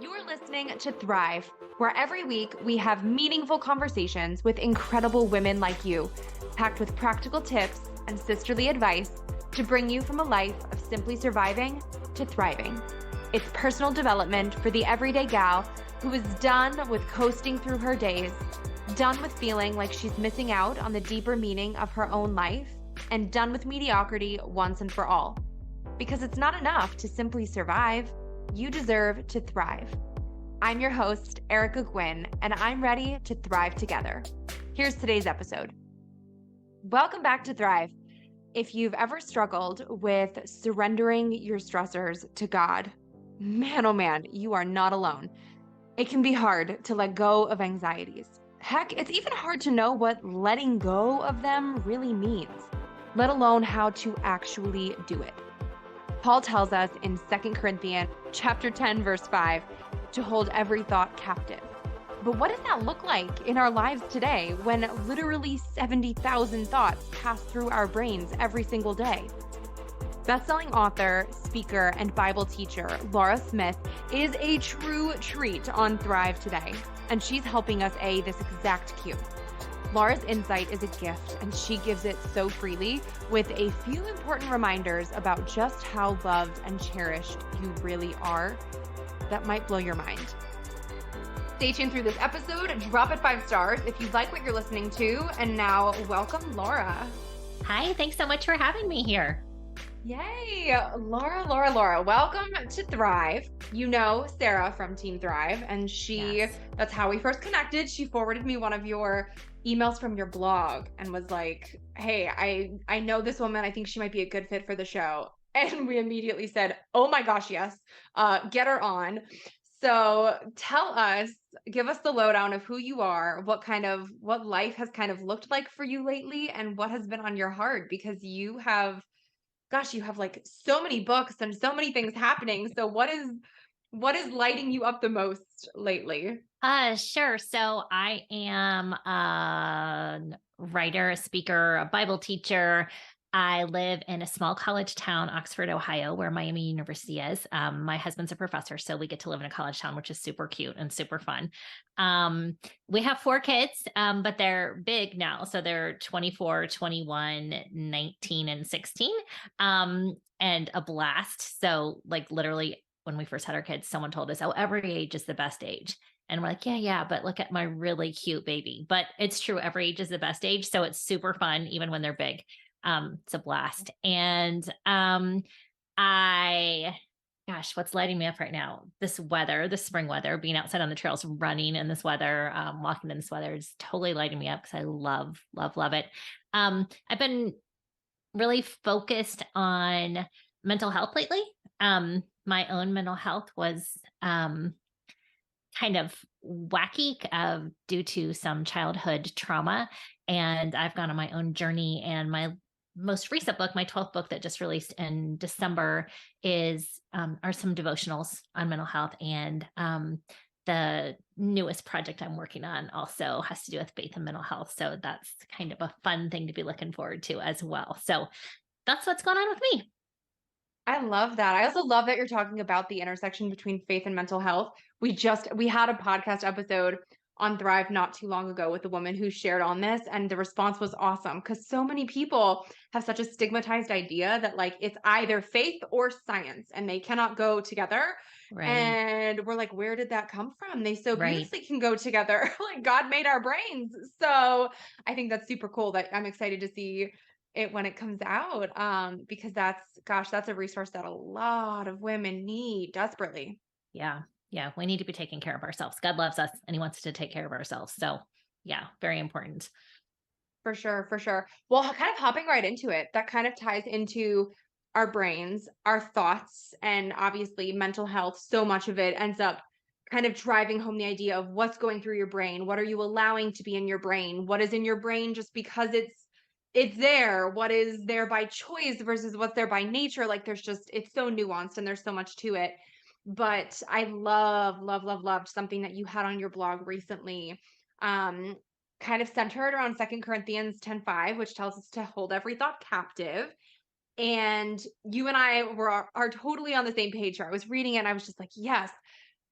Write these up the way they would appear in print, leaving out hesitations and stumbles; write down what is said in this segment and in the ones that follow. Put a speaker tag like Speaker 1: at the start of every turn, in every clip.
Speaker 1: You're listening to Thrive, where every week we have meaningful conversations with incredible women like you, packed with practical tips and sisterly advice to bring you from a life of simply surviving to thriving. It's personal development for the everyday gal who is done with coasting through her days, done with feeling like she's missing out on the deeper meaning of her own life, and done with mediocrity once and for all. Because it's not enough to simply survive. You deserve to thrive. I'm your host, Erica Gwynn, and I'm ready to thrive together. Here's today's episode. Welcome back to Thrive. If you've ever struggled with surrendering your stressors to God, man, oh man, you are not alone. It can be hard to let go of anxieties. Heck, it's even hard to know what letting go of them really means, let alone how to actually do it. Paul tells us in 2 Corinthians chapter 10, verse 5, to hold every thought captive. But what does that look like in our lives today when literally 70,000 thoughts pass through our brains every single day? Best-selling author, speaker, and Bible teacher Laura Smith is a true treat on Thrive today, and she's helping us this exact cue. Laura's insight is a gift, and she gives it so freely with a few important reminders about just how loved and cherished you really are that might blow your mind. Stay tuned through this episode, drop it 5 stars if you like what you're listening to, and now welcome Laura.
Speaker 2: Hi, thanks so much for having me here.
Speaker 1: Yay, Laura. Welcome to Thrive. You know Sarah from Team Thrive, and that's how we first connected. She forwarded me one of your emails from your blog and was like, hey, I know this woman. I think she might be a good fit for the show. And we immediately said, oh my gosh, yes, get her on. So give us the lowdown of who you are, what life has kind of looked like for you lately, and what has been on your heart, because you have like so many books and so many things happening. So what is lighting you up the most lately?
Speaker 2: Sure. So I am a writer, a speaker, a Bible teacher. I live in a small college town, Oxford, Ohio, where Miami University is. My husband's a professor, so we get to live in a college town, which is super cute and super fun. We have 4 kids, but they're big now. So they're 24, 21, 19, and 16, and a blast. So like literally when we first had our kids, someone told us, oh, every age is the best age. And we're like, yeah, but look at my really cute baby. But it's true, every age is the best age. So it's super fun, even when they're big. It's a blast. And what's lighting me up right now? This weather, the spring weather, being outside on the trails, running in this weather, walking in this weather is totally lighting me up because I love it. I've been really focused on mental health lately. My own mental health was kind of wacky due to some childhood trauma. And I've gone on my own journey, and my most recent book, my 12th book that just released in December, are some devotionals on mental health. And the newest project I'm working on also has to do with faith and mental health. So that's kind of a fun thing to be looking forward to as well. So that's what's going on with me.
Speaker 1: I love that. I also love that you're talking about the intersection between faith and mental health. We had a podcast episode on Thrive not too long ago with a woman who shared on this, and the response was awesome because so many people have such a stigmatized idea that like it's either faith or science and they cannot go together.
Speaker 2: Right.
Speaker 1: And we're like, where did that come from? They so
Speaker 2: Right.
Speaker 1: beautifully can go together. Like God made our brains. So I think that's super cool. That I'm excited to see it when it comes out, because that's a resource that a lot of women need desperately.
Speaker 2: Yeah. We need to be taking care of ourselves. God loves us and he wants to take care of ourselves. So yeah, very important.
Speaker 1: For sure. Well, kind of hopping right into it, that kind of ties into our brains, our thoughts, and obviously mental health. So much of it ends up kind of driving home the idea of what's going through your brain. What are you allowing to be in your brain? What is in your brain just because it's there? What is there by choice versus what's there by nature? Like it's so nuanced and there's so much to it. But I loved something that you had on your blog recently, kind of centered around 2 Corinthians 10:5, which tells us to hold every thought captive. And you and I are totally on the same page here. I was reading it and I was just like, yes,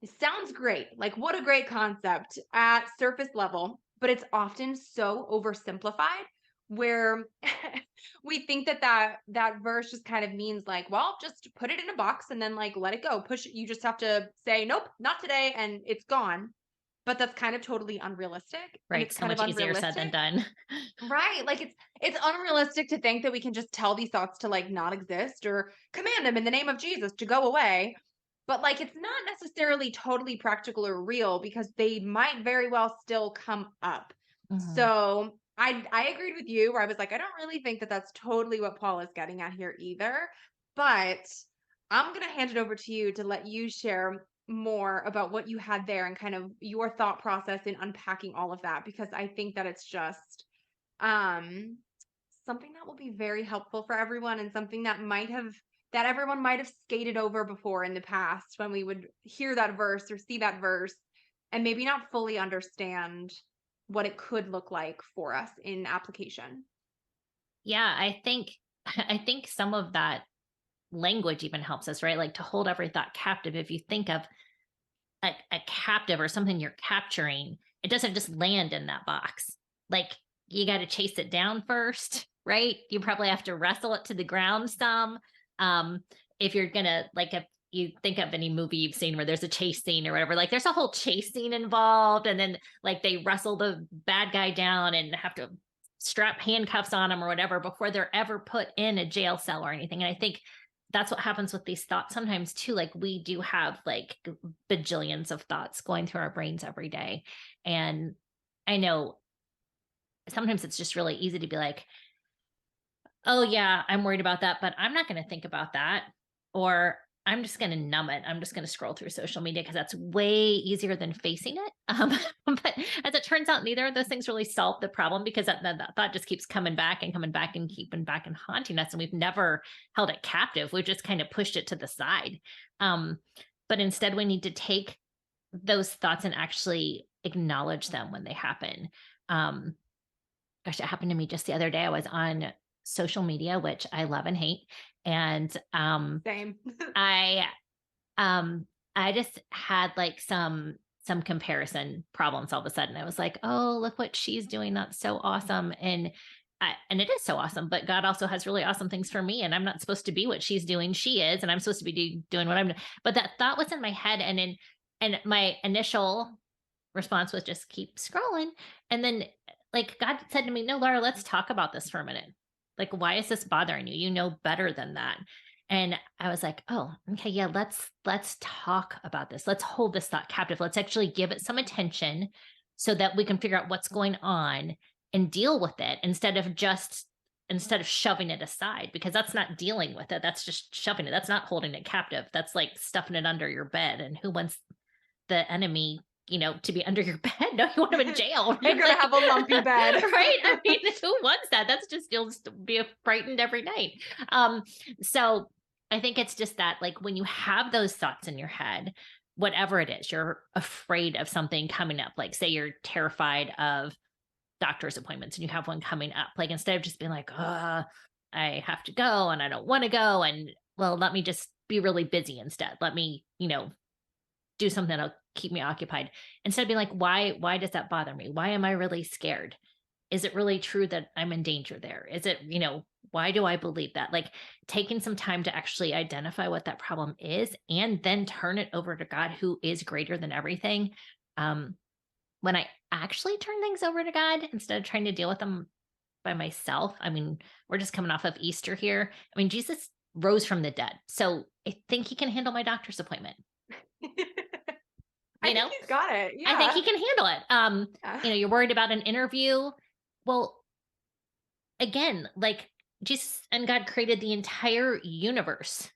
Speaker 1: It sounds great. Like, what a great concept at surface level, but it's often so oversimplified where we think that that verse just kind of means like, well, just put it in a box and then like let it go. Push it. You just have to say, nope, not today, and it's gone. But that's kind of totally unrealistic. And
Speaker 2: Right.
Speaker 1: it's
Speaker 2: So
Speaker 1: kind of
Speaker 2: much easier said than
Speaker 1: unrealistic.
Speaker 2: done.
Speaker 1: Right. Like it's unrealistic to think that we can just tell these thoughts to like not exist or command them in the name of Jesus to go away. But like it's not necessarily totally practical or real because they might very well still come up.
Speaker 2: Mhm.
Speaker 1: So I agreed with you where I was like, I don't really think that that's totally what Paul is getting at here either. But I'm gonna hand it over to you to let you share more about what you had there and kind of your thought process in unpacking all of that because I think that it's just um, something that will be very helpful for everyone and something that everyone might have skated over before in the past when we would hear that verse or see that verse and maybe not fully understand what it could look like for us in application.
Speaker 2: Yeah, I think some of that language even helps us, right? Like to hold every thought captive. If you think of a captive or something you're capturing, it doesn't just land in that box. Like you got to chase it down first, right? You probably have to wrestle it to the ground some. Um, if you're gonna like if you think of any movie you've seen where there's a chase scene or whatever, like there's a whole chase scene involved, and then like they wrestle the bad guy down and have to strap handcuffs on him or whatever before they're ever put in a jail cell or anything. And I think that's what happens with these thoughts sometimes too. Like we do have like bajillions of thoughts going through our brains every day. And I know sometimes it's just really easy to be like, oh yeah, I'm worried about that, but I'm not going to think about that. Or I'm just going to numb it. I'm just going to scroll through social media because that's way easier than facing it. But as it turns out, neither of those things really solve the problem because that thought just keeps coming back and coming back and keeping back and haunting us. And we've never held it captive. We've just kind of pushed it to the side. Um, but instead, we need to take those thoughts and actually acknowledge them when they happen. Um, Gosh, it happened to me just the other day. I was on social media, which I love and hate. And
Speaker 1: Same.
Speaker 2: I um I just had like some comparison problems all of a sudden. I was like, "Oh, look what she's doing. That's so awesome." And it is so awesome, but God also has really awesome things for me and I'm not supposed to be what she's doing. She is, and I'm supposed to be doing what I'm doing. But that thought was in my head and my initial response was just keep scrolling. And then like God said to me, "No, Laura, let's talk about this for a minute. Like why is this bothering you? You know better than that." And I was like, "Oh, okay, yeah, let's talk about this. Let's hold this thought captive. Let's actually give it some attention so that we can figure out what's going on and deal with it instead of shoving it aside because that's not dealing with it. That's just shoving it. That's not holding it captive. That's like stuffing it under your bed. And who wants the enemy, to be under your bed? No, you want him in jail,
Speaker 1: You're
Speaker 2: right?
Speaker 1: gonna have a lumpy bed.
Speaker 2: Right? I mean, who wants that? That's just you'll just be frightened every night. So I think it's just that, like, when you have those thoughts in your head, whatever it is, you're afraid of something coming up. Like, say you're terrified of doctor's appointments and you have one coming up. Like, instead of just being like, I have to go and I don't want to go, and well, let me just be really busy instead. Let me, do something that'll keep me occupied. Instead of being like, why does that bother me? Why am I really scared? Is it really true that I'm in danger there? Is it, why do I believe that? Like taking some time to actually identify what that problem is and then turn it over to God who is greater than everything. Um, when I actually turn things over to God instead of trying to deal with them by myself, I mean, we're just coming off of Easter here. I mean, Jesus rose from the dead. So I think he can handle my doctor's appointment.
Speaker 1: I
Speaker 2: You
Speaker 1: think
Speaker 2: know,
Speaker 1: he's got it.
Speaker 2: I think
Speaker 1: Yeah.
Speaker 2: he can handle it.
Speaker 1: Yeah.
Speaker 2: You're worried about an interview. Well, again, like Jesus and God created the entire universe.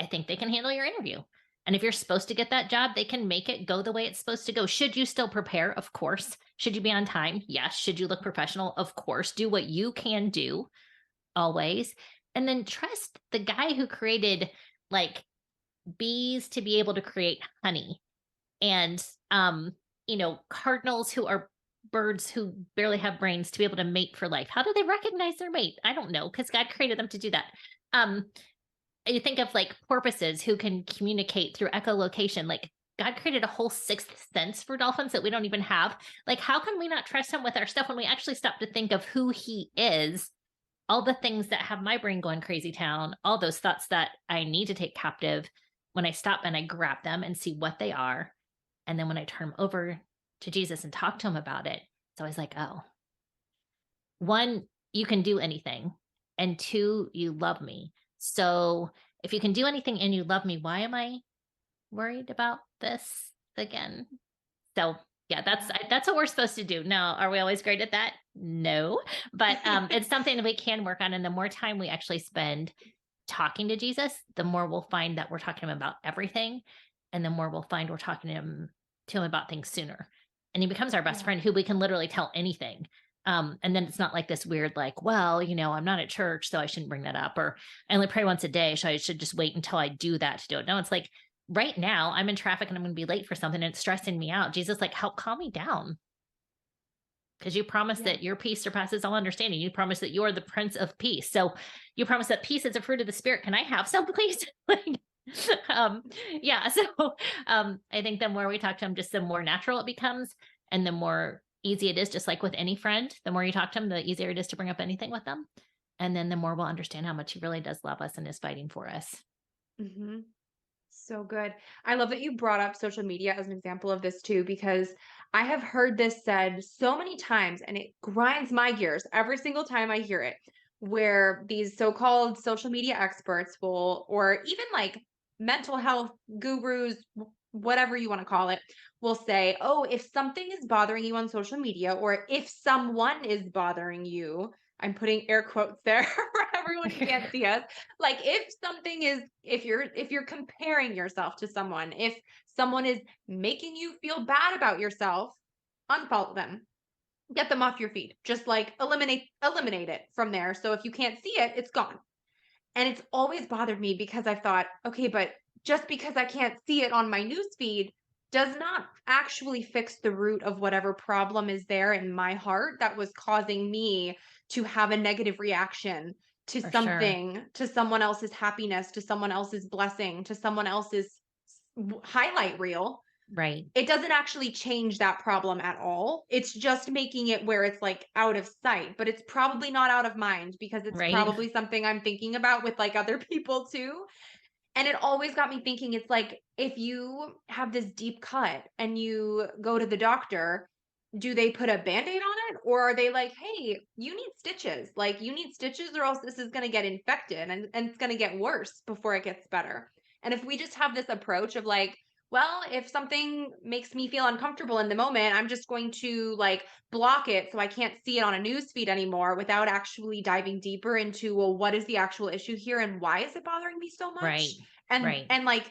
Speaker 2: I think they can handle your interview. And if you're supposed to get that job, they can make it go the way it's supposed to go. Should you still prepare? Of course. Should you be on time? Yes. Should you look professional? Of course. Do what you can do always. And then trust the guy who created like bees to be able to create honey and cardinals who are birds who barely have brains to be able to mate for life. How do they recognize their mate? I don't know, because God created them to do that. um you think of like porpoises who can communicate through echolocation. Like God created a whole sixth sense for dolphins that we don't even have. Like, how can we not trust him with our stuff when we actually stop to think of who he is? All the things that have my brain going crazy town, all those thoughts that I need to take captive, when I stop and I grab them and see what they are. And then when I turn them over to Jesus and talk to him about it, it's always like, oh, one, you can do anything. And two, you love me. So if you can do anything and you love me, why am I worried about this again? So yeah, that's what we're supposed to do. Now, are we always great at that? No, but it's something that we can work on. And the more time we actually spend talking to Jesus, the more we'll find that we're talking to him about everything, and the more we'll find we're talking to him about things sooner. And he becomes our best
Speaker 1: Yeah.
Speaker 2: friend who we can literally tell anything. And then it's not like this weird, like, well, I'm not at church, so I shouldn't bring that up, or I only pray once a day, so I should just wait until I do that to do it. No, it's like right now I'm in traffic and I'm going to be late for something and it's stressing me out. Jesus, like, help calm me down. Because you promise
Speaker 1: Yeah.
Speaker 2: that your peace surpasses all understanding. You promise that you're the Prince of Peace. So you promise that peace is a fruit of the Spirit. Can I have some, please? Like, um, yeah. So I think the more we talk to him, just the more natural it becomes, and the more easy it is. Just like with any friend, the more you talk to him, the easier it is to bring up anything with them, and then the more we'll understand how much he really does love us and is fighting for us.
Speaker 1: Hmm. So good. I love that you brought up social media as an example of this too, because I have heard this said so many times and it grinds my gears every single time I hear it, where these so-called social media experts will, or even like mental health gurus, whatever you want to call it, will say, oh, if something is bothering you on social media, or if someone is bothering you, I'm putting air quotes there for everyone who can't see us. Like if something is, if you're comparing yourself to someone, if someone is making you feel bad about yourself, unfollow them. Get them off your feed. Just like eliminate it from there. So if you can't see it, it's gone. And it's always bothered me because I thought, okay, but just because I can't see it on my news feed does not actually fix the root of whatever problem is there in my heart that was causing me to have a negative reaction to
Speaker 2: For sure.
Speaker 1: something, to someone else's happiness, to someone else's blessing, to someone else's highlight reel.
Speaker 2: Right.
Speaker 1: It doesn't actually change that problem at all. It's just making it where it's like out of sight, but it's probably not out of mind because it's
Speaker 2: Right.
Speaker 1: probably something I'm thinking about with like other people too. And it always got me thinking, it's like if you have this deep cut and you go to the doctor, do they put a band-aid on it? Or are they like, hey, you need stitches. Like you need stitches or else this is gonna get infected and it's gonna get worse before it gets better. And if we just have this approach of like, well, if something makes me feel uncomfortable in the moment, I'm just going to like block it so I can't see it on a news feed anymore without actually diving deeper into, well, what is the actual issue here and why is it bothering me so
Speaker 2: Right.
Speaker 1: much? And
Speaker 2: Right.
Speaker 1: like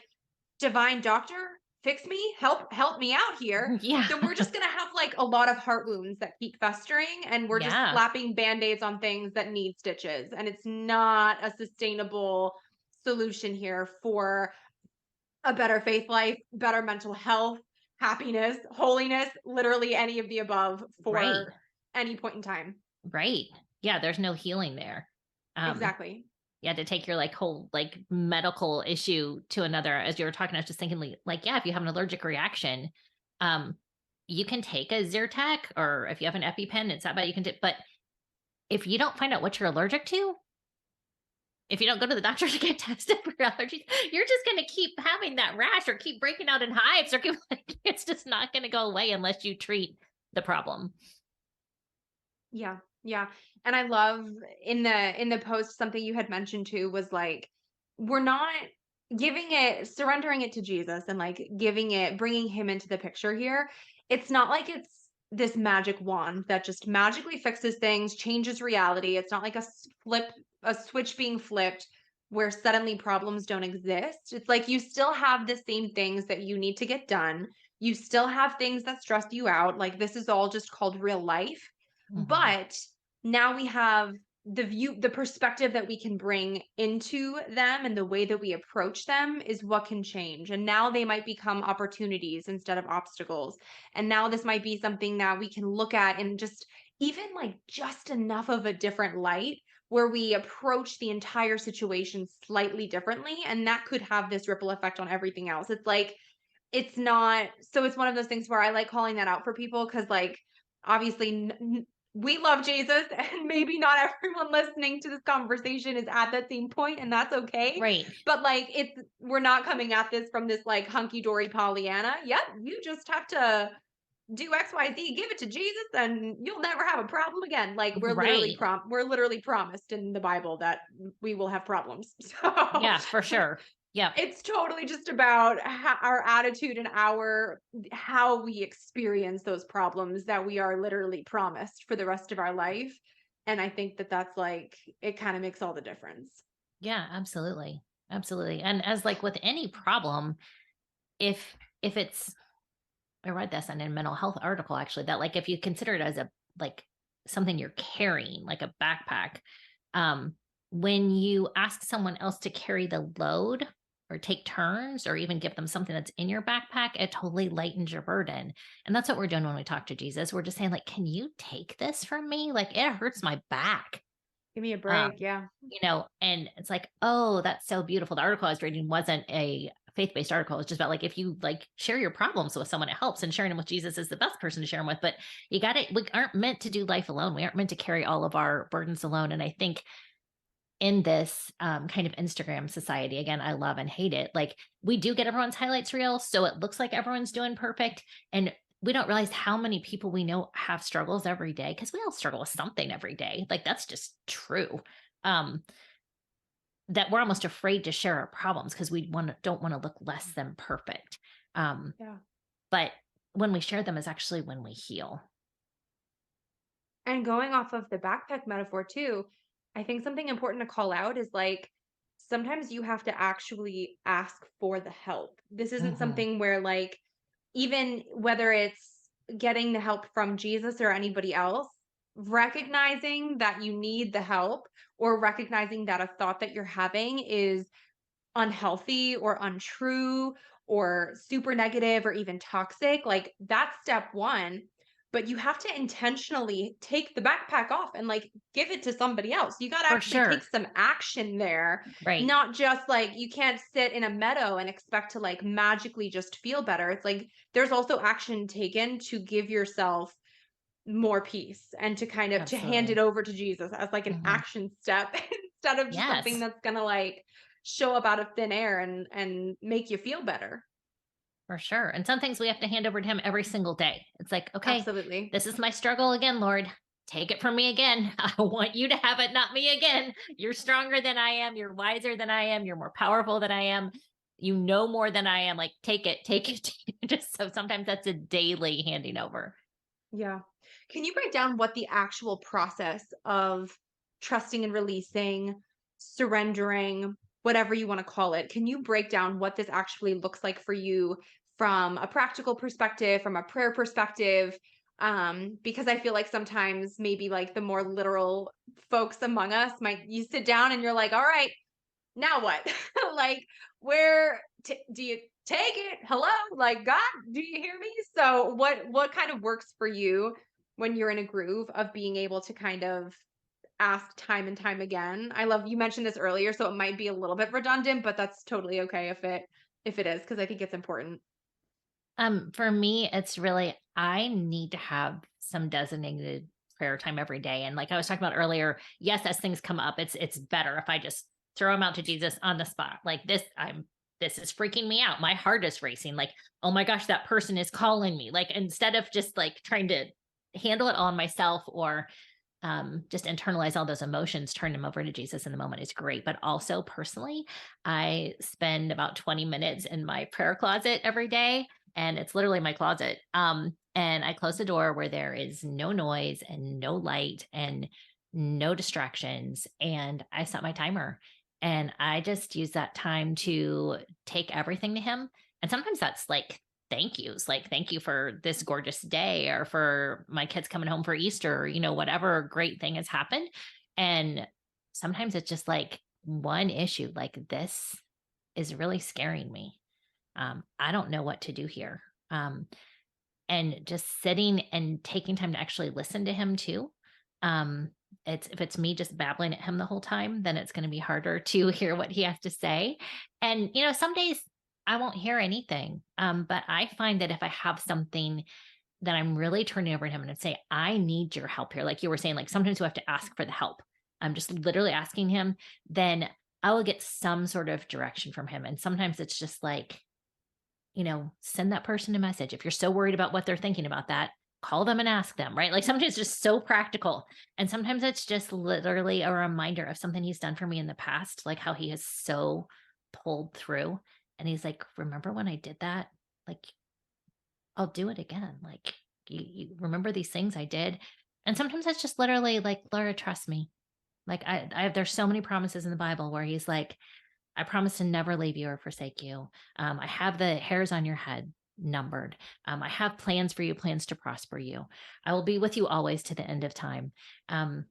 Speaker 1: divine doctor, fix me, help me out here.
Speaker 2: Yeah.
Speaker 1: Then we're just going to have like a lot of heart wounds that keep festering and we're just
Speaker 2: Yeah.
Speaker 1: slapping band-aids on things that need stitches and it's not a sustainable solution here for a better faith life, better mental health, happiness, holiness, literally any of the above
Speaker 2: Right.
Speaker 1: for any point in time.
Speaker 2: Right. Yeah, there's no healing there. Um,
Speaker 1: Exactly.
Speaker 2: you had to take your like whole like medical issue to another. As you were talking, I was just thinking like, yeah, if you have an allergic reaction, um, you can take a Zyrtec, or if you have an EpiPen, it's that bad you can take. But if you don't find out what you're allergic to, if you don't go to the doctor to get tested for allergies, you're just going to keep having that rash or keep breaking out in hives or keep like, it's just not going to go away unless you treat the problem.
Speaker 1: Yeah. Yeah. And I love in the post something you had mentioned too was like we're not surrendering it to Jesus and like bringing him into the picture here. It's not like it's this magic wand that just magically fixes things, changes reality. It's not like a switch being flipped where suddenly problems don't exist. It's like you still have the same things that you need to get done. You still have things that stress you out. Like this is all just called real life,
Speaker 2: Mhm.
Speaker 1: but now we have the perspective that we can bring into them and the way that we approach them is what can change. And now they might become opportunities instead of obstacles. And now this might be something that we can look at in just even like just enough of a different light where we approach the entire situation slightly differently. And that could have this ripple effect on everything else. It's like, it's not, so it's one of those things where I like calling that out for people because, like, obviously, we love Jesus, and maybe not everyone listening to this conversation is at that same point, and that's okay.
Speaker 2: Right.
Speaker 1: But like, we're not coming at this from this like hunky dory Pollyanna. Yep, you just have to do XYZ, give it to Jesus, and you'll never have a problem again. Like
Speaker 2: Right.
Speaker 1: we're literally promised in the Bible that we will have problems. So
Speaker 2: Yeah, for sure. Yep.
Speaker 1: it's totally just about our attitude and our how we experience those problems that we are literally promised for the rest of our life. And I think that that's like it kind of makes all the difference.
Speaker 2: Yeah, absolutely. Absolutely. And as like with any problem, if it's I read this in a mental health article actually that like if you consider it as a like something you're carrying, like a backpack, um, when you ask someone else to carry the load or take turns or even give them something that's in your backpack, it totally lightens your burden. And that's what we're doing when we talk to Jesus. We're just saying, like, can you take this from me? Like it hurts my back.
Speaker 1: Give me a
Speaker 2: Um,
Speaker 1: break. Yeah.
Speaker 2: and it's like, oh, that's so beautiful. The article I was reading wasn't a faith-based article. It's just about like if you like share your problems with someone, it helps. And sharing them with Jesus is the best person to share them with. But we aren't meant to do life alone. We aren't meant to carry all of our burdens alone. And I think in this kind of Instagram society, again, I love and hate it. Like we do get everyone's highlights reel, so it looks like everyone's doing perfect. And we don't realize how many people we know have struggles every day because we all struggle with something every day. Like that's just true. Um, that we're almost afraid to share our problems because don't want to look less than perfect. Um,
Speaker 1: Yeah.
Speaker 2: but when we share them is actually when we heal.
Speaker 1: And going off of the backpack metaphor too, I think something important to call out is like sometimes you have to actually ask for the help. This isn't
Speaker 2: Mhm.
Speaker 1: something where like even whether it's getting the help from Jesus or anybody else, recognizing that you need the help or recognizing that a thought that you're having is unhealthy or untrue or super negative or even toxic, like that's step one. But you have to intentionally take the backpack off and like give it to somebody else. You got to
Speaker 2: For
Speaker 1: actually take
Speaker 2: sure.
Speaker 1: some action there,
Speaker 2: Right.
Speaker 1: not just like you can't sit in a meadow and expect to like magically just feel better. It's like there's also action taken to give yourself more peace and to kind of to hand it
Speaker 2: Absolutely.
Speaker 1: over to Jesus as like an
Speaker 2: Mhm.
Speaker 1: action step instead of just something
Speaker 2: Yes,
Speaker 1: that's gonna like show up out of thin air and make you feel better.
Speaker 2: for sure. And some things we have to hand over to him every single day. It's like, okay,
Speaker 1: Absolutely.
Speaker 2: this is my struggle again, Lord. Take it from me again. I want you to have it, not me again. You're stronger than I am. You're wiser than I am. You're more powerful than I am. You know more than I am. Like, take it, take it. Take it. Just so sometimes that's a daily handing over.
Speaker 1: Yeah. Can you break down what the actual process of trusting and releasing, surrendering, whatever you want to call it? Can you break down what this actually looks like for you from a practical perspective, from a prayer perspective? Because I feel like sometimes maybe like the more literal folks among us might you sit down and you're like, all right, now what? Like, do you take it? Hello? Like, God, do you hear me? So what kind of works for you when you're in a groove of being able to kind of ask time and time again? I love you mentioned this earlier, so it might be a little bit redundant, but that's totally okay if it is, because I think it's important.
Speaker 2: For me, it's really I need to have some designated prayer time every day. And like I was talking about earlier, yes, as things come up, it's better if I just throw them out to Jesus on the spot. Like this is freaking me out. My heart is racing. Like, oh my gosh, that person is calling me. Like instead of just like trying to handle it all on myself or just internalize all those emotions, turn them over to Jesus in the moment is great. But also personally, I spend about 20 minutes in my prayer closet every day. And it's literally my closet. And I close the door where there is no noise and no light and no distractions. And I set my timer. And I just use that time to take everything to him. And sometimes that's like thank yous, like thank you for this gorgeous day or for my kids coming home for Easter, or, whatever great thing has happened. And sometimes it's just like one issue, like this is really scaring me. I don't know what to do here. And just sitting and taking time to actually listen to him too. Um, it's if it's me just babbling at him the whole time, then it's going to be harder to hear what he has to say. And some days I won't hear anything. But I find that if I have something that I'm really turning over to him and say, I need your help here. Like you were saying, like sometimes you have to ask for the help. I'm just literally asking him, then I will get some sort of direction from him. And sometimes it's just like, send that person a message. If you're so worried about what they're thinking about that, call them and ask them, right? Like sometimes it's just so practical. And sometimes it's just literally a reminder of something he's done for me in the past, like how he has so pulled through. And he's like, remember when I did that? Like, I'll do it again. Like, you remember these things I did? And sometimes it's just literally like, Laura, trust me. Like there's so many promises in the Bible where he's like, I promise to never leave you or forsake you. I have the hairs on your head numbered. I have plans for you, plans to prosper you. I will be with you always to the end of time. Um,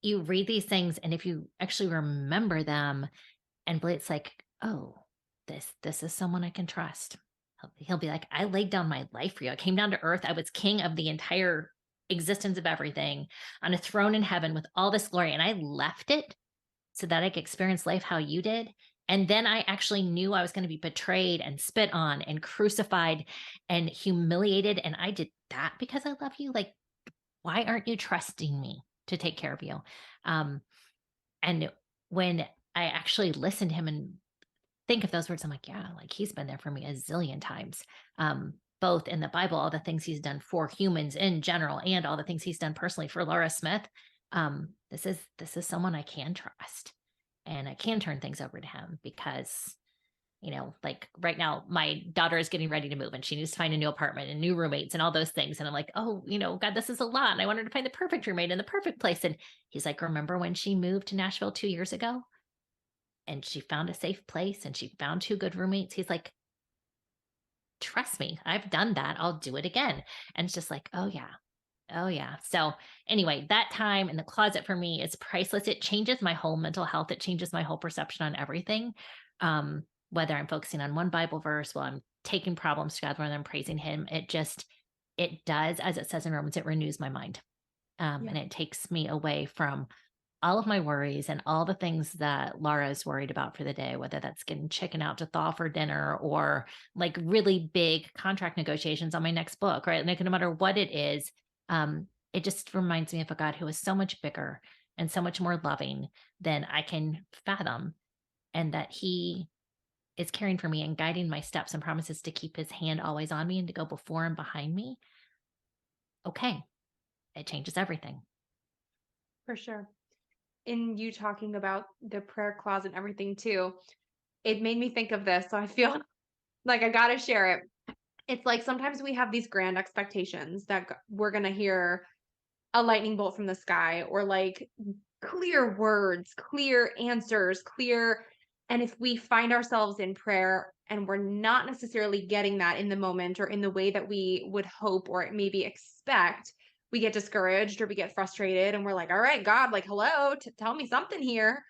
Speaker 2: you read these things, and if you actually remember them, and it's like, oh, this is someone I can trust. He'll be like, I laid down my life for you. I came down to earth. I was king of the entire existence of everything on a throne in heaven with all this glory, and I left it so that I could experience life how you did. And then I actually knew I was going to be betrayed and spit on and crucified and humiliated. And I did that because I love you. Like, why aren't you trusting me to take care of you? Um, and when I actually listen to him and think of those words, I'm like, yeah, like he's been there for me a zillion times. Both in the Bible, all the things he's done for humans in general, and all the things he's done personally for Laura Smith. This is someone I can trust, and I can turn things over to him because, like right now, my daughter is getting ready to move and she needs to find a new apartment and new roommates and all those things. And I'm like, oh, God, this is a lot. And I want her to find the perfect roommate in the perfect place. And he's like, remember when she moved to Nashville 2 years ago? And she found a safe place and she found two good roommates. He's like, trust me, I've done that. I'll do it again. And it's just like, oh yeah. Oh yeah. So anyway, that time in the closet for me is priceless. It changes my whole mental health. It changes my whole perception on everything. Whether I'm focusing on one Bible verse, while I'm taking problems to God, whether I'm praising him, it does, as it says in Romans, it renews my mind.
Speaker 1: Yeah.
Speaker 2: And it takes me away from all of my worries and all the things that Laura is worried about for the day, whether that's getting chicken out to thaw for dinner or like really big contract negotiations on my next book, right? Like no matter what it is, it just reminds me of a God who is so much bigger and so much more loving than I can fathom, and that he is caring for me and guiding my steps and promises to keep his hand always on me and to go before and behind me. Okay, it changes everything.
Speaker 1: For sure. In you talking about the prayer closet and everything too, it made me think of this. So I feel like I got to share it. It's like sometimes we have these grand expectations that we're going to hear a lightning bolt from the sky or like clear words, clear answers, clear. And if we find ourselves in prayer and we're not necessarily getting that in the moment or in the way that we would hope or maybe expect, we get discouraged or we get frustrated and we're like, all right, God, like, hello, tell me something here.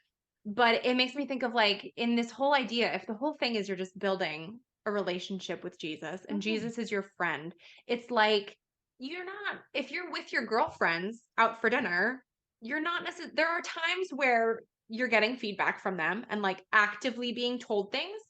Speaker 1: But it makes me think of like in this whole idea, if the whole thing is you're just building a relationship with Jesus and
Speaker 2: Mhm.
Speaker 1: Jesus is your friend, it's like you're not, if you're with your girlfriends out for dinner, you're not necessarily, there are times where you're getting feedback from them and like actively being told things.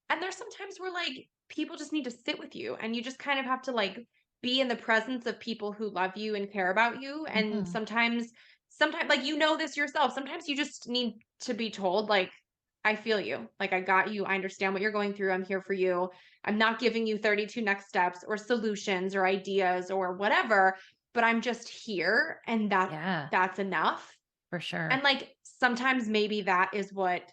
Speaker 1: And there's sometimes where like people just need to sit with you and you just kind of have to like be in the presence of people who love you and care about you. And
Speaker 2: Mhm.
Speaker 1: sometimes like this yourself. Sometimes you just need to be told like I feel you. Like I got you. I understand what you're going through. I'm here for you. I'm not giving you 32 next steps or solutions or ideas or whatever, but I'm just here and
Speaker 2: Yeah,
Speaker 1: that's enough.
Speaker 2: for
Speaker 1: And
Speaker 2: sure.
Speaker 1: like sometimes maybe that is what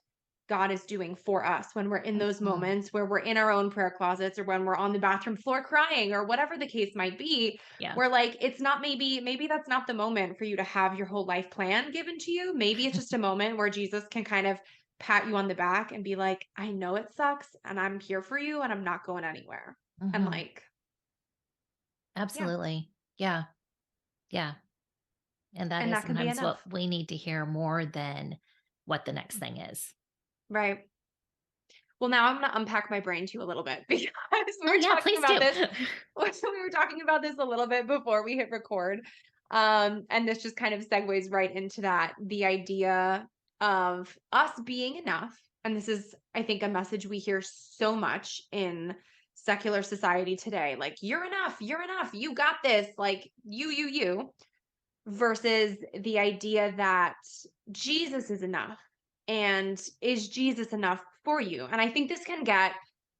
Speaker 1: God is doing for us when we're in those
Speaker 2: Mhm.
Speaker 1: moments where we're in our own prayer closets or when we're on the bathroom floor crying or whatever the case might be,
Speaker 2: Yeah.
Speaker 1: where like it's not maybe that's not the moment for you to have your whole life plan given to you. Maybe it's just a moment where Jesus can kind of pat you on the back and be like, I know it sucks and I'm here for you and I'm not going anywhere. And
Speaker 2: Mhm.
Speaker 1: like, yeah,
Speaker 2: Absolutely. Yeah. Yeah. And that
Speaker 1: and
Speaker 2: is
Speaker 1: that can be
Speaker 2: sometimes what
Speaker 1: enough.
Speaker 2: we need to hear more than what the next thing is.
Speaker 1: Right. Well, now I'm gonna unpack my brain too a little bit because we
Speaker 2: Oh,
Speaker 1: were
Speaker 2: yeah,
Speaker 1: talking
Speaker 2: please
Speaker 1: about
Speaker 2: do.
Speaker 1: this. We were talking about this a little bit before we hit record. And this just kind of segues right into that, the idea of us being enough and this is, I think, a message we hear so much in secular society today, like, you're enough, you got this, like, you, versus the idea that Jesus is enough. And is Jesus enough for you? And I think this can get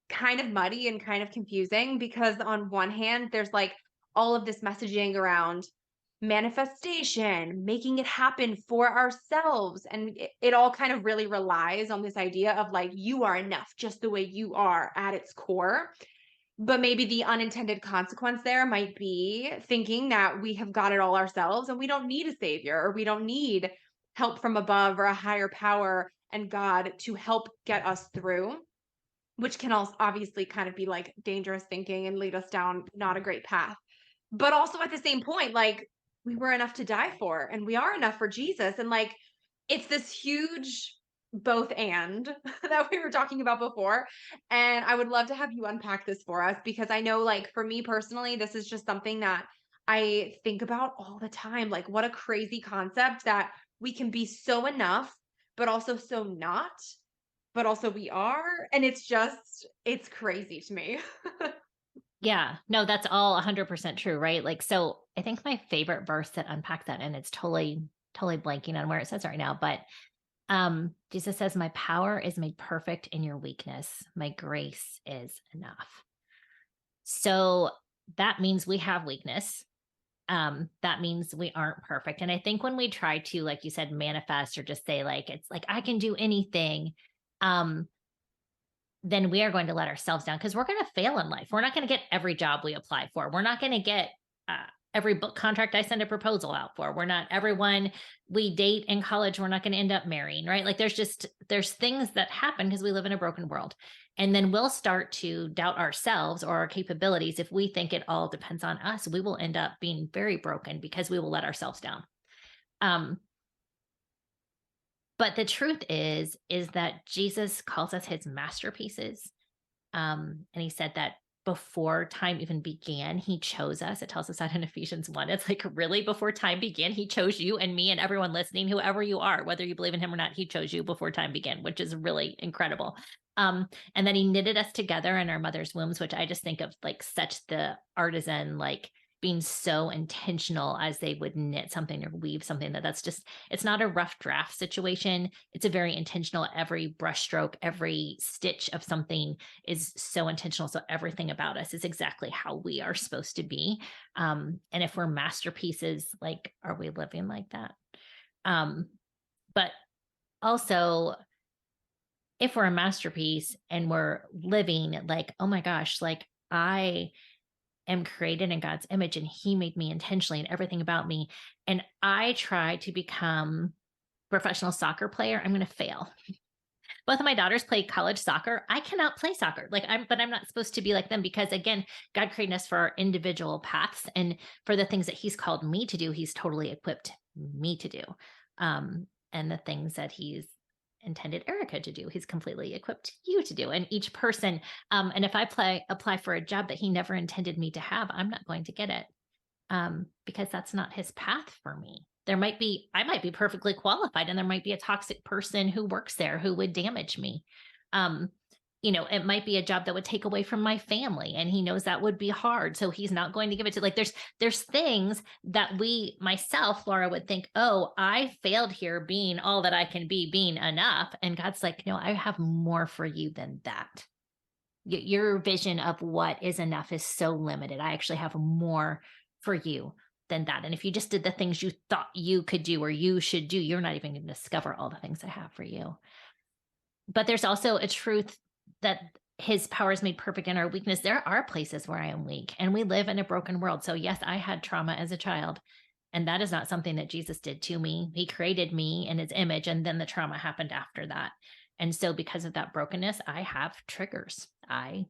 Speaker 1: kind of muddy and kind of confusing because, on one hand, there's like all of this messaging around manifestation, making it happen for ourselves. And it all kind of really relies on this idea of like, you are enough just the way you are at its core. But maybe the unintended consequence there might be thinking that we have got it all ourselves and we don't need a savior, or we don't need help from above or a higher power and God to help get us through, which can also obviously kind of be like dangerous thinking and lead us down not a great path. But also at the same point, like, we were enough to die for, and we are enough for Jesus. And like, it's this huge both and that we were talking about before. And I would love to have you unpack this for us, because I know, like, for me personally, this is just something that I think about all the time. Like, what a crazy concept that we can be so enough, but also so not, but also we are. And it's crazy to me.
Speaker 2: Yeah, no, that's all 100% true, right? Like, so I think my favorite verse that unpacks that, and it's totally blanking on where it says right now, but Jesus says, "My power is made perfect in your weakness. My grace is enough." So that means we have weakness. That means we aren't perfect. And I think when we try to, like you said, manifest or just say like, it's like, I can do anything, um, then we are going to let ourselves down because we're going to fail in life. We're not going to get every job we apply for. We're not going to get every book contract I send a proposal out for. We're not everyone we date in college. We're not going to end up marrying, right? Like there's things that happen because we live in a broken world. And then we'll start to doubt ourselves or our capabilities. If we think it all depends on us, we will end up being very broken because we will let ourselves down. Um, but the truth is that Jesus calls us his masterpieces. And he said that before time even began, he chose us. It tells us that in Ephesians 1. It's like, really, before time began, he chose you and me and everyone listening, whoever you are, whether you believe in him or not, he chose you before time began, which is really incredible. And then he knitted us together in our mother's wombs, which I just think of like such the artisan, like being so intentional as they would knit something or weave something that's just, it's not a rough draft situation. It's a very intentional, every brushstroke, every stitch of something is so intentional. So everything about us is exactly how we are supposed to be. And if we're masterpieces, like, are we living like that? But also, if we're a masterpiece and we're living like, oh my gosh, like I am created in God's image and he made me intentionally and everything about me. And I try to become professional soccer player, I'm going to fail. Both of my daughters play college soccer. I cannot play soccer. But I'm not supposed to be like them because again, God created us for our individual paths and for the things that he's called me to do, he's totally equipped me to do. And the things that he's intended Erica to do, he's completely equipped you to do. And each person, and if I apply for a job that he never intended me to have, I'm not going to get it because that's not his path for me. I might be perfectly qualified and there might be a toxic person who works there who would damage me. It might be a job that would take away from my family and he knows that would be hard. So he's not going to give it to like, there's things that myself, Laura would think, oh, I failed here being all that I can be, being enough. And God's like, no, I have more for you than that. Your vision of what is enough is so limited. I actually have more for you than that. And if you just did the things you thought you could do or you should do, you're not even going to discover all the things I have for you. But there's also a truth that his power is made perfect in our weakness. There are places where I am weak and we live in a broken world. So yes, I had trauma as a child and that is not something that Jesus did to me. He created me in his image and then the trauma happened after that. And so because of that brokenness, I have triggers. I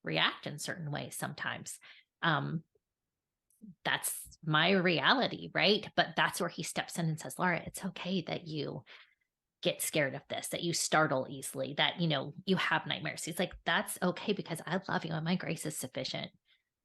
Speaker 2: react in certain ways sometimes. That's my reality, right? But that's where he steps in and says, Laura, it's okay that you get scared of this, that you startle easily, that, you have nightmares. He's like, that's okay because I love you and my grace is sufficient.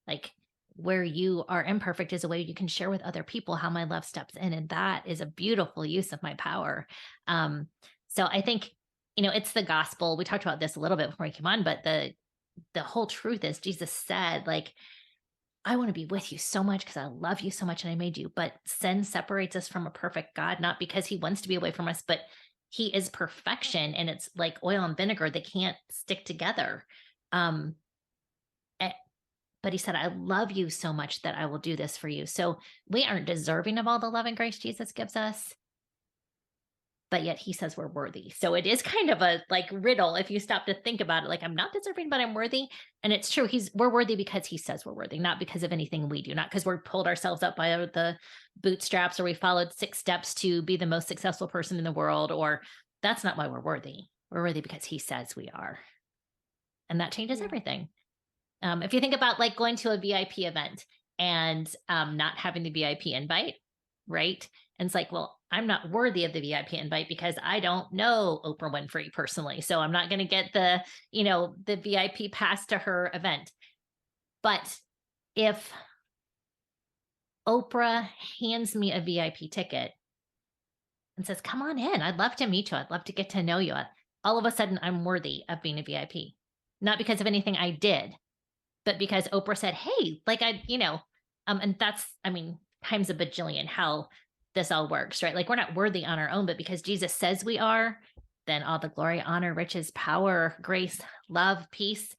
Speaker 2: Like where you are imperfect is a way you can share with other people how my love steps in. And that is a beautiful use of my power. So I think it's the gospel. We talked about this a little bit before we came on, but the whole truth is Jesus said, like, I want to be with you so much because I love you so much and I made you. But sin separates us from a perfect God, not because he wants to be away from us, but he is perfection. And it's like oil and vinegar, they can't stick together. Um, eh, but he said, I love you so much that I will do this for you. So we aren't deserving of all the love and grace Jesus gives us, but yet he says we're worthy. So it is kind of a like riddle if you stop to think about it. Like, I'm not deserving, but I'm worthy. And it's true. We're worthy because he says we're worthy, not because of anything we do, not because we're pulled ourselves up by the bootstraps or we followed 6 steps to be the most successful person in the world, or that's not why we're worthy. We're worthy because he says we are. And that changes everything. If you think about like going to a VIP event and not having the VIP invite, right? And it's like, well, I'm not worthy of the VIP invite because I don't know Oprah Winfrey personally. So I'm not going to get the VIP pass to her event. But if Oprah hands me a VIP ticket and says, come on in, I'd love to meet you. I'd love to get to know you. All of a sudden, I'm worthy of being a VIP. Not because of anything I did, but because Oprah said, hey, like and that's, times a bajillion how this all works, right? Like, we're not worthy on our own, but because Jesus says we are, then all the glory, honor, riches, power, grace, love, peace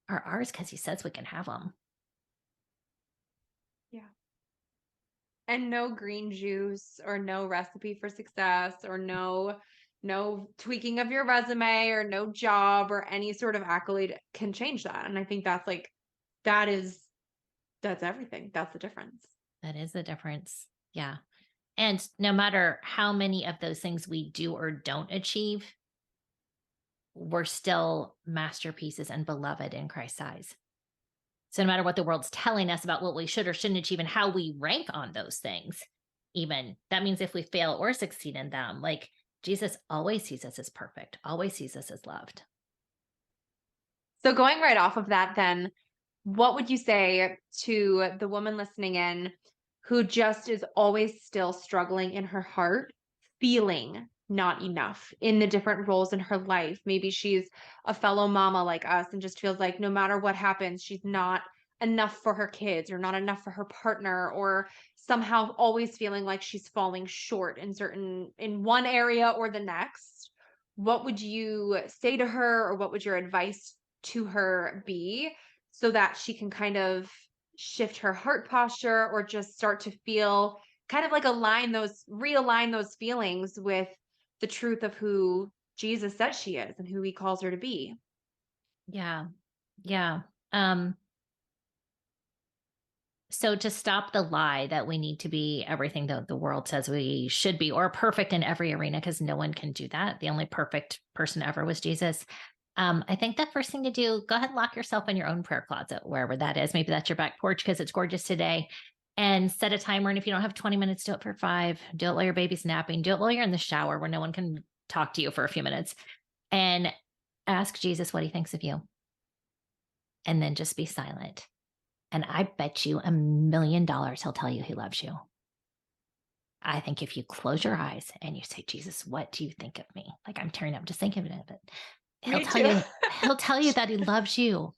Speaker 2: are ours because he says we can have them.
Speaker 1: Yeah. And no green juice or no recipe for success or no tweaking of your resume or no job or any sort of accolade can change that. And I think that's everything. That's the difference.
Speaker 2: That is the difference. Yeah. And no matter how many of those things we do or don't achieve, we're still masterpieces and beloved in Christ's eyes. So no matter what the world's telling us about what we should or shouldn't achieve and how we rank on those things, even that means if we fail or succeed in them, like Jesus always sees us as perfect, always sees us as loved.
Speaker 1: So going right off of that, then, what would you say to the woman listening in who just is always still struggling in her heart, feeling not enough in the different roles in her life? Maybe she's a fellow mama like us and just feels like no matter what happens, she's not enough for her kids or not enough for her partner, or somehow always feeling like she's falling short in one area or the next. What would you say to her, or what would your advice to her be, so that she can kind of shift her heart posture or just start to feel kind of like realign those feelings with the truth of who Jesus says she is and who he calls her to be?
Speaker 2: Yeah. Yeah. So to stop the lie that we need to be everything that the world says we should be, or perfect in every arena, because no one can do that. The only perfect person ever was Jesus. I think the first thing to do, go ahead and lock yourself in your own prayer closet, wherever that is. Maybe that's your back porch because it's gorgeous today. And set a timer. And if you don't have 20 minutes, do it for 5. Do it while your baby's napping. Do it while you're in the shower where no one can talk to you for a few minutes. And ask Jesus what he thinks of you. And then just be silent. And I bet you $1 million he'll tell you he loves you. I think if you close your eyes and you say, Jesus, what do you think of me? Like, I'm tearing up just thinking of it. He'll tell you that he loves you.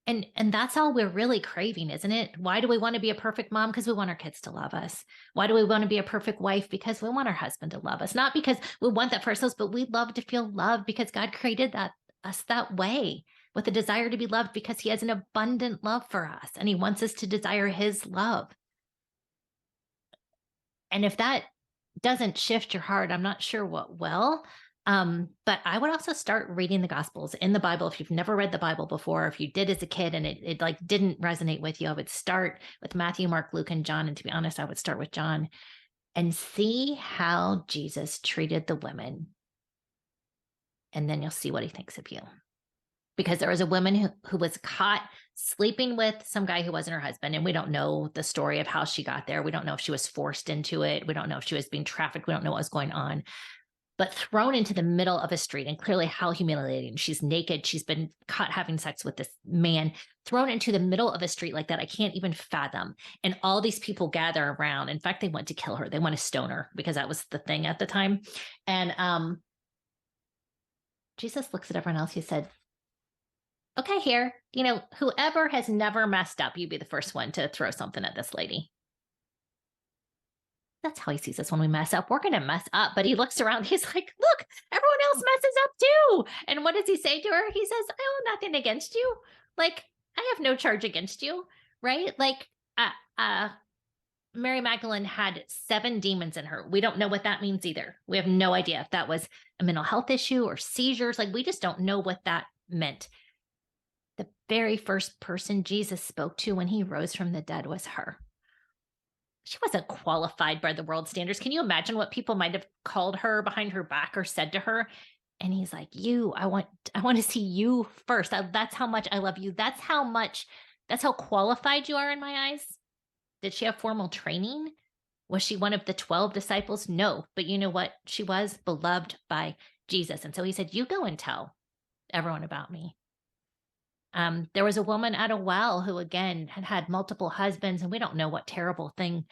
Speaker 2: And that's all we're really craving, isn't it? Why do we want to be a perfect mom? Because we want our kids to love us. Why do we want to be a perfect wife? Because we want our husband to love us. Not because we want that for ourselves, but we love to feel loved because God created us that way, with a desire to be loved, because he has an abundant love for us and he wants us to desire his love. And if that doesn't shift your heart, I'm not sure what will. But I would also start reading the Gospels in the Bible. If you've never read the Bible before, if you did as a kid and it like didn't resonate with you, I would start with Matthew, Mark, Luke, and John. And to be honest, I would start with John and see how Jesus treated the women. And then you'll see what he thinks of you. Because there was a woman who was caught sleeping with some guy who wasn't her husband. And we don't know the story of how she got there. We don't know if she was forced into it. We don't know if she was being trafficked. We don't know what was going on. But thrown into the middle of a street, and clearly how humiliating. She's naked. She's been caught having sex with this man, thrown into the middle of a street like that. I can't even fathom. And all these people gather around. In fact, they want to kill her. They want to stone her because that was the thing at the time. And Jesus looks at everyone else. He said, okay, here, whoever has never messed up, you be the first one to throw something at this lady. That's how he sees us when we mess up. We're going to mess up. But he looks around. He's like, look, everyone else messes up too. And what does he say to her? He says, I owe nothing against you. Like, I have no charge against you. Right? Like, Mary Magdalene had 7 demons in her. We don't know what that means either. We have no idea if that was a mental health issue or seizures. Like, we just don't know what that meant. The very first person Jesus spoke to when he rose from the dead was her. She wasn't qualified by the world standards. Can you imagine what people might have called her behind her back or said to her? And he's like, I want to see you first. That's how much I love you. That's how qualified you are in my eyes. Did she have formal training? Was she one of the 12 disciples? No. But you know what? She was beloved by Jesus. And so he said, you go and tell everyone about me. There was a woman at a well who, again, had had multiple husbands, and we don't know what terrible thing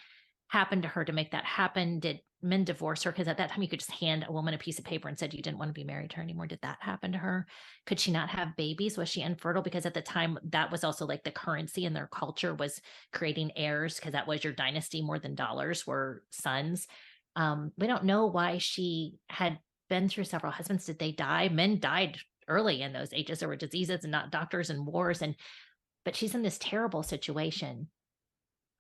Speaker 2: happened to her to make that happen. Did men divorce her? Because at that time, you could just hand a woman a piece of paper and said you didn't want to be married to her anymore. Did that happen to her? Could she not have babies? Was she infertile? Because at the time, that was also like the currency in their culture was creating heirs, because that was your dynasty more than dollars were sons. We don't know why she had been through several husbands. Did they die? Men died early in those ages. There were diseases and not doctors and wars. But she's in this terrible situation.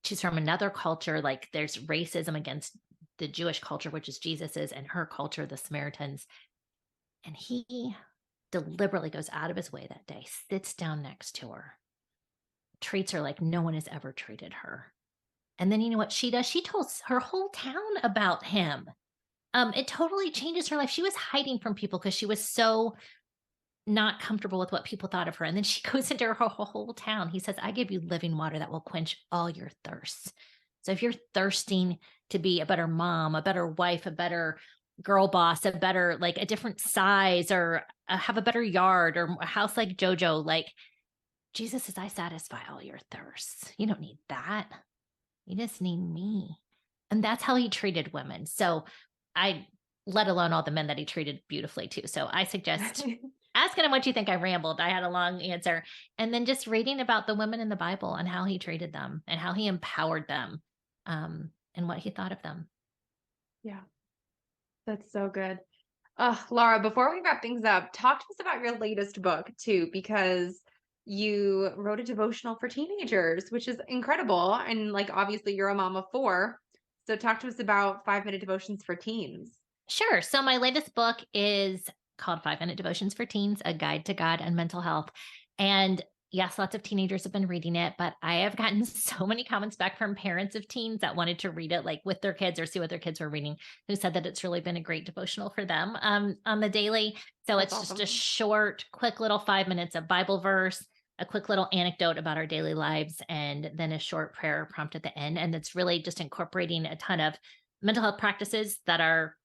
Speaker 2: She's from another culture. Like, there's racism against the Jewish culture, which is Jesus's, and her culture, the Samaritans. And he deliberately goes out of his way that day, sits down next to her, treats her like no one has ever treated her. And then you know what she does? She tells her whole town about him. It totally changes her life. She was hiding from people because she was so not comfortable with what people thought of her. And then she goes into her whole town. He says, I give you living water that will quench all your thirsts. So if you're thirsting to be a better mom, a better wife, a better girl boss, a better, like a different size, or have a better yard, or a house like JoJo, like Jesus says, I satisfy all your thirsts. You don't need that. You just need me. And that's how he treated women. So let alone all the men that he treated beautifully too. So I suggest asking him what you think. I rambled. I had a long answer. And then just reading about the women in the Bible and how he treated them and how he empowered them, and what he thought of them.
Speaker 1: Yeah, that's so good. Laura, before we wrap things up, talk to us about your latest book too, because you wrote a devotional for teenagers, which is incredible. And like, obviously you're a mom of 4. So talk to us about 5-minute devotions for teens.
Speaker 2: Sure. So my latest book is called 5-Minute Devotions for Teens, A Guide to God and Mental Health. And yes, lots of teenagers have been reading it, but I have gotten so many comments back from parents of teens that wanted to read it, like with their kids or see what their kids were reading, who said that it's really been a great devotional for them on the daily. So
Speaker 1: That's
Speaker 2: it's
Speaker 1: awesome.
Speaker 2: just a short, quick little 5 minutes of Bible verse, a quick little anecdote about our daily lives, and then a short prayer prompt at the end. And it's really just incorporating a ton of mental health practices that are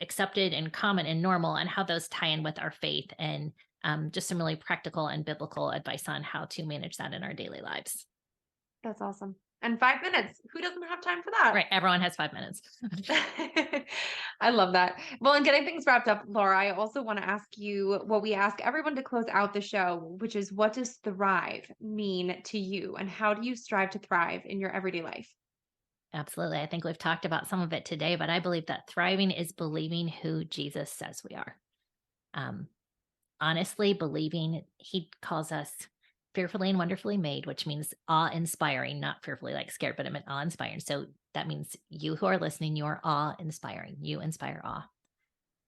Speaker 2: accepted and common and normal, and how those tie in with our faith, and just some really practical and biblical advice on how to manage that in our daily lives.
Speaker 1: That's awesome. And 5 minutes. Who doesn't have time for that?
Speaker 2: Right. Everyone has 5 minutes.
Speaker 1: I love that. Well, in getting things wrapped up, Laura, I also want to ask you what we ask everyone to close out the show, which is, what does thrive mean to you? And how do you strive to thrive in your everyday life?
Speaker 2: Absolutely. I think we've talked about some of it today, but I believe that thriving is believing who Jesus says we are. Honestly, believing he calls us fearfully and wonderfully made, which means awe-inspiring, not fearfully like scared, but I meant awe-inspiring. So that means you who are listening, you are awe-inspiring. You inspire awe.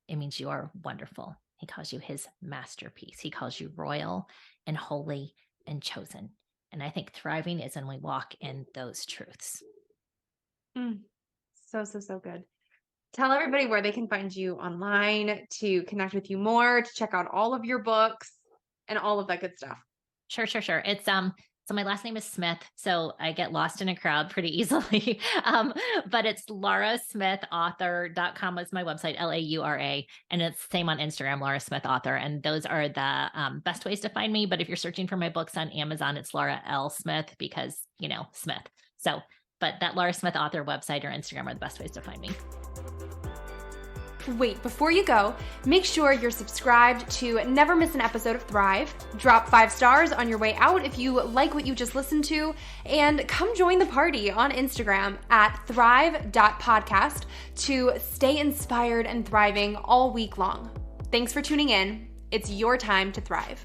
Speaker 2: It means you are wonderful. He calls you his masterpiece. He calls you royal and holy and chosen. And I think thriving is when we walk in those truths.
Speaker 1: So good. Tell everybody where they can find you online, to connect with you more, to check out all of your books and all of that good stuff.
Speaker 2: Sure. It's so my last name is Smith, so I get lost in a crowd pretty easily. But it's laurasmithauthor.com is my website, LAURA, and it's the same on Instagram, Laura Smith Author. And those are the best ways to find me. But if you're searching for my books on Amazon, it's Laura L. Smith, because, Smith. So, but that Laura Smith Author website or Instagram are the best ways to find me.
Speaker 1: Wait, before you go, make sure you're subscribed to never miss an episode of Thrive. Drop 5 stars on your way out if you like what you just listened to, and come join the party on Instagram at thrive.podcast to stay inspired and thriving all week long. Thanks for tuning in. It's your time to thrive.